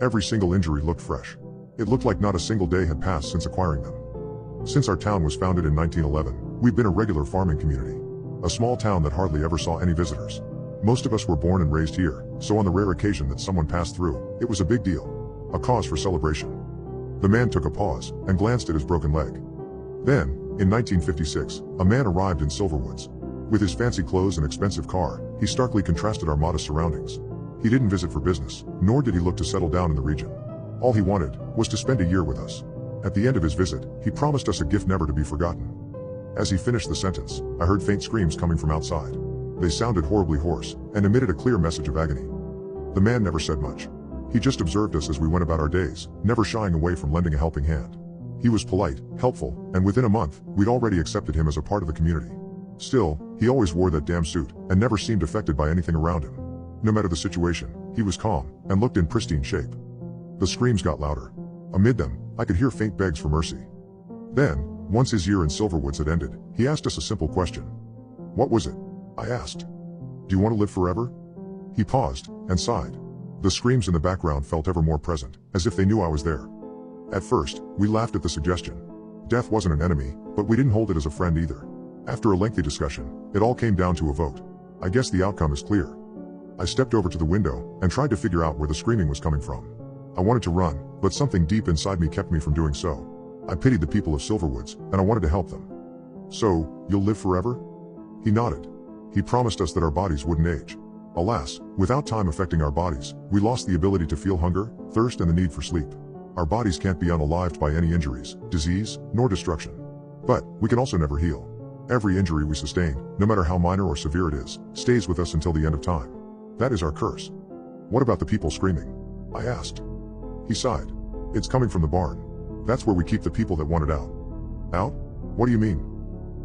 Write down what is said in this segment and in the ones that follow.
Every single injury looked fresh. It looked like not a single day had passed since acquiring them. Since our town was founded in 1911, we've been a regular farming community. A small town that hardly ever saw any visitors. Most of us were born and raised here, so on the rare occasion that someone passed through, it was a big deal. A cause for celebration. The man took a pause and glanced at his broken leg. Then, in 1956, a man arrived in Silverwoods. With his fancy clothes and expensive car, he starkly contrasted our modest surroundings. He didn't visit for business, nor did he look to settle down in the region. All he wanted was to spend a year with us. At the end of his visit, he promised us a gift never to be forgotten. As he finished the sentence, I heard faint screams coming from outside. They sounded horribly hoarse and emitted a clear message of agony. The man never said much. He just observed us as we went about our days, never shying away from lending a helping hand. He was polite, helpful, and within a month, we'd already accepted him as a part of the community. Still, he always wore that damn suit and never seemed affected by anything around him. No matter the situation, he was calm and looked in pristine shape. The screams got louder. Amid them, I could hear faint begs for mercy. Then, once his year in Silverwoods had ended, he asked us a simple question. "What was it?" I asked. "Do you want to live forever?" He paused and sighed. The screams in the background felt ever more present, as if they knew I was there. At first, we laughed at the suggestion. Death wasn't an enemy, but we didn't hold it as a friend either. After a lengthy discussion, it all came down to a vote. I guess the outcome is clear. I stepped over to the window and tried to figure out where the screaming was coming from. I wanted to run, but something deep inside me kept me from doing so. I pitied the people of Silverwoods, and I wanted to help them. "So, you'll live forever?" He nodded. He promised us that our bodies wouldn't age. Alas, without time affecting our bodies, we lost the ability to feel hunger, thirst, and the need for sleep. Our bodies can't be unalived by any injuries, disease, nor destruction. But, we can also never heal. Every injury we sustain, no matter how minor or severe it is, stays with us until the end of time. That is our curse. "What about the people screaming?" I asked. He sighed. "It's coming from the barn. That's where we keep the people that want it out." "Out? What do you mean?"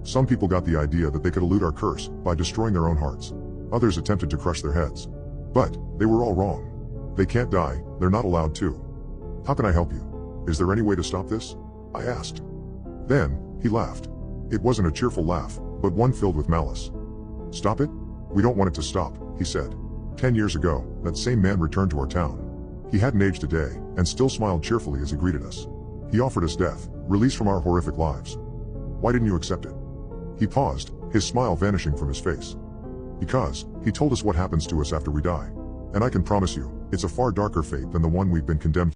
"Some people got the idea that they could elude our curse by destroying their own hearts. Others attempted to crush their heads. But, they were all wrong. They can't die, they're not allowed to. How can I help you? Is there any way to stop this?" I asked. Then, he laughed. It wasn't a cheerful laugh, but one filled with malice. "Stop it? We don't want it to stop," he said. 10 years ago, that same man returned to our town. He hadn't aged a day, and still smiled cheerfully as he greeted us. He offered us death, release from our horrific lives. "Why didn't you accept it?" He paused, his smile vanishing from his face. "Because, he told us what happens to us after we die. And I can promise you, it's a far darker fate than the one we've been condemned